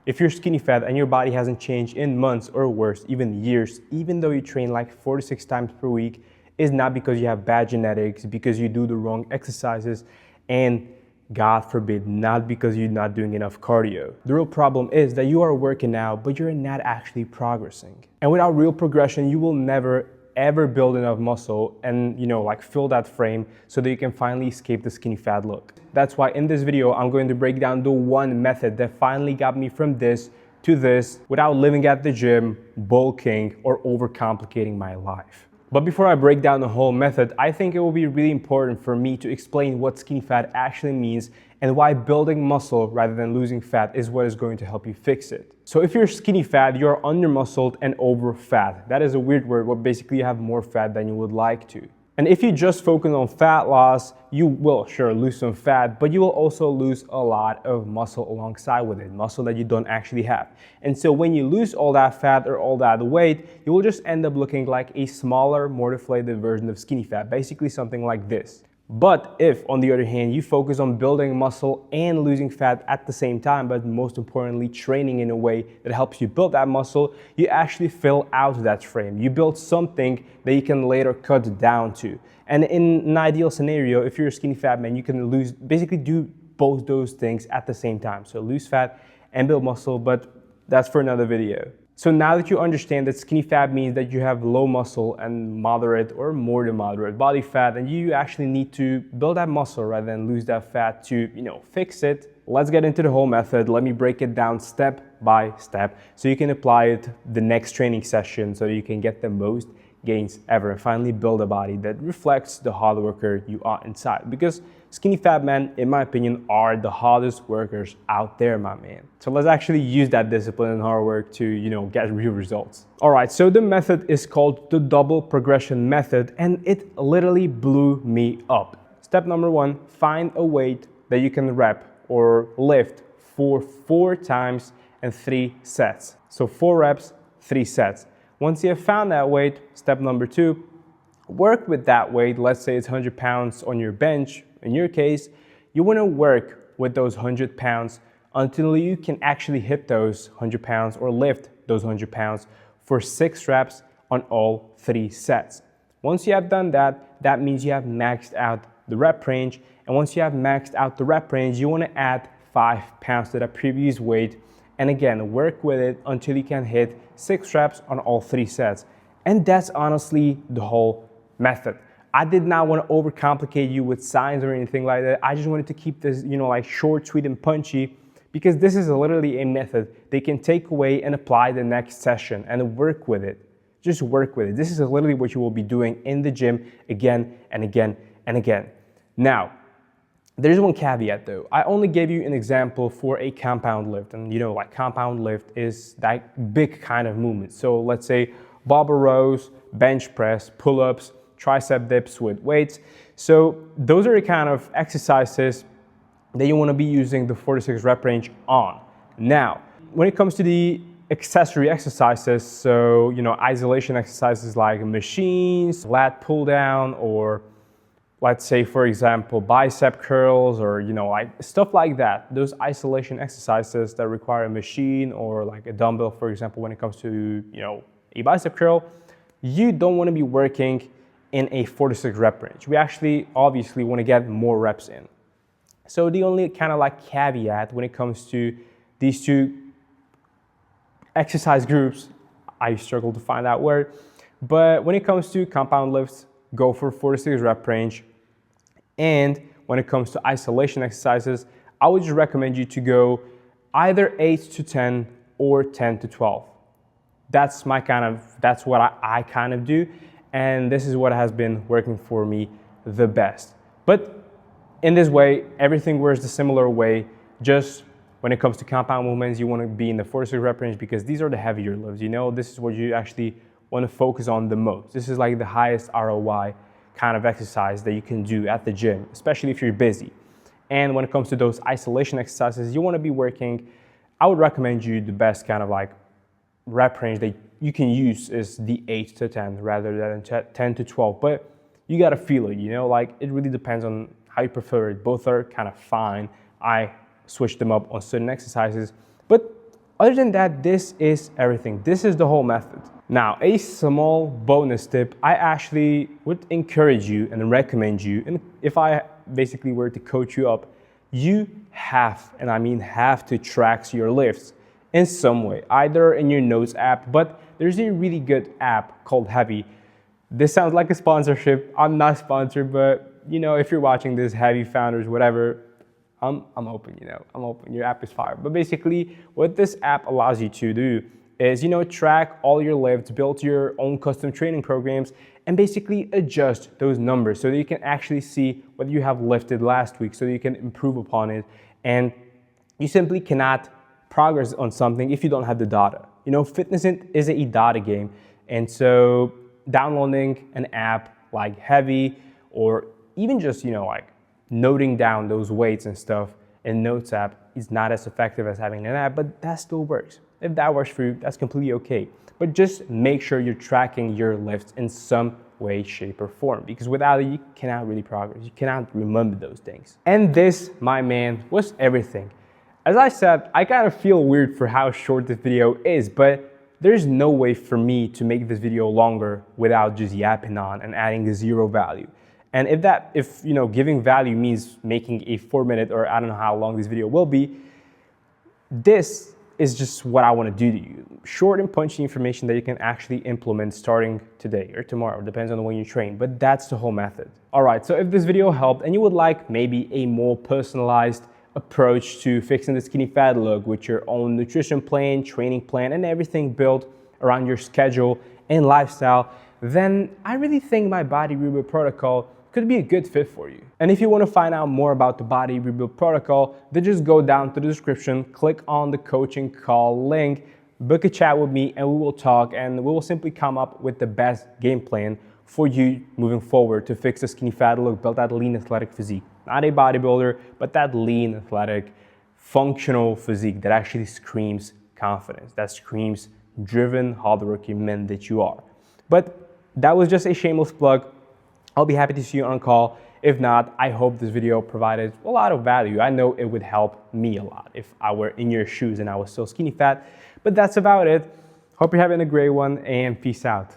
If you're skinny fat and your body hasn't changed in months or worse, even years, even though you train like 4 to 6 times per week, it's not because you have bad genetics, because you do the wrong exercises, and God forbid, not because you're not doing enough cardio. The real problem is that you are working out, but you're not actually progressing. And without real progression, you will never ever build enough muscle and like fill that frame so that you can finally escape the skinny fat look. That's why in this video I'm going to break down the one method that finally got me from this to this without living at the gym, bulking, or overcomplicating my life. But before I break down the whole method, I think it will be really important for me to explain what skinny fat actually means and why building muscle rather than losing fat is what is going to help you fix it. So if you're skinny fat, you're under-muscled and over-fat. That is a weird word, but basically you have more fat than you would like to. And if you just focus on fat loss, you will sure lose some fat, but you will also lose a lot of muscle alongside with it, muscle that you don't actually have. And so when you lose all that fat or all that weight, you will just end up looking like a smaller, more deflated version of skinny fat, basically something like this. But if, on the other hand, you focus on building muscle and losing fat at the same time, but most importantly, training in a way that helps you build that muscle, you actually fill out that frame. You build something that you can later cut down to. And in an ideal scenario, if you're a skinny fat man, you can basically do both those things at the same time. So lose fat and build muscle, but that's for another video. So now that you understand that skinny fat means that you have low muscle and moderate or more than moderate body fat, and you actually need to build that muscle rather than lose that fat to, fix it, let's get into the whole method. Let me break it down step by step so you can apply it the next training session so you can get the most gains ever and finally build a body that reflects the hard worker you are inside. Because skinny fat men, in my opinion, are the hardest workers out there, my man. So let's actually use that discipline and hard work to, get real results. All right, so the method is called the double progression method, and it literally blew me up. Step number 1, find a weight that you can rep or lift for 4 times and 3 sets. So 4 reps, 3 sets. Once you have found that weight, step number 2, work with that weight. Let's say it's 100 pounds on your bench. In your case, you want to work with those 100 pounds until you can actually hit those 100 pounds or lift those 100 pounds for 6 reps on all 3 sets. Once you have done that, that means you have maxed out the rep range. And once you have maxed out the rep range, you want to add 5 pounds to that previous weight. And again, work with it until you can hit 6 reps on all 3 sets. And that's honestly the whole method. I did not want to overcomplicate you with science or anything like that. I just wanted to keep this, like short, sweet, and punchy, because this is literally a method they can take away and apply the next session and work with it. Just work with it. This is literally what you will be doing in the gym again and again and again. Now, there's one caveat though. I only gave you an example for a compound lift, and like compound lift is that big kind of movement. So let's say barbell rows, bench press, pull-ups, tricep dips with weights. So those are the kind of exercises that you want to be using the 4 to 6 rep range on. Now, when it comes to the accessory exercises, so isolation exercises like machines, lat pull down, or let's say, for example, bicep curls, or like stuff like that. Those isolation exercises that require a machine or like a dumbbell, for example, when it comes to a bicep curl, you don't want to be working in a 4 to 6 rep range. We actually obviously want to get more reps in. So the only kind of like caveat when it comes to these two exercise groups, I struggle to find that word, but when it comes to compound lifts, go for 4 to 6 rep range. And when it comes to isolation exercises, I would just recommend you to go either 8 to 10 or 10 to 12. That's what I kind of do. And this is what has been working for me the best. But in this way, everything works the similar way. Just when it comes to compound movements, you want to be in the 4 to 6 rep range because these are the heavier lifts. This is what you actually want to focus on the most. This is like the highest ROI kind of exercise that you can do at the gym, especially if you're busy. And when it comes to those isolation exercises, you want to be working, I would recommend you the best kind of like rep range that you can use is the 8 to 10 rather than 10 to 12. But you got to feel it, like it really depends on how you prefer it. Both are kind of fine. I switch them up on certain exercises, but Other than that, this is everything. This is the whole method. Now, a small bonus tip, I actually would encourage you and recommend you, and if I basically were to coach you up, you have, and I mean have, to track your lifts in some way, either in your notes app, but there's a really good app called Heavy. This sounds like a sponsorship. I'm not sponsored, but you know, if you're watching this, Heavy founders, whatever, I'm open, I'm open. Your app is fire. But basically, what this app allows you to do is, track all your lifts, build your own custom training programs, and basically adjust those numbers so that you can actually see what you have lifted last week so that you can improve upon it. And you simply cannot progress on something if you don't have the data. Fitness is a data game. And so downloading an app like Heavy, or even just, like noting down those weights and stuff in Notes app is not as effective as having an app, but that still works. If that works for you, that's completely okay. But just make sure you're tracking your lifts in some way, shape, or form, because without it, you cannot really progress. You cannot remember those things. And this, my man, was everything. As I said, I kind of feel weird for how short this video is, but there's no way for me to make this video longer without just yapping on and adding zero value. And if giving value means making a 4-minute, or I don't know how long this video will be, this is just what I want to do to you. Short and punchy information that you can actually implement starting today or tomorrow, depends on when you train, but that's the whole method. All right, so if this video helped and you would like maybe a more personalized approach to fixing the skinny fat look with your own nutrition plan, training plan, and everything built around your schedule and lifestyle, then I really think my body rebuild protocol could be a good fit for you. And if you want to find out more about the body rebuild protocol, then just go down to the description, click on the coaching call link, book a chat with me, and we will talk, and we will simply come up with the best game plan for you moving forward to fix the skinny fat look, build that lean athletic physique. Not a bodybuilder, but that lean athletic functional physique that actually screams confidence, that screams driven, hardworking men that you are. But that was just a shameless plug. I'll be happy to see you on call. If not, I hope this video provided a lot of value. I know it would help me a lot if I were in your shoes and I was still skinny fat. But that's about it. Hope you're having a great one, and peace out.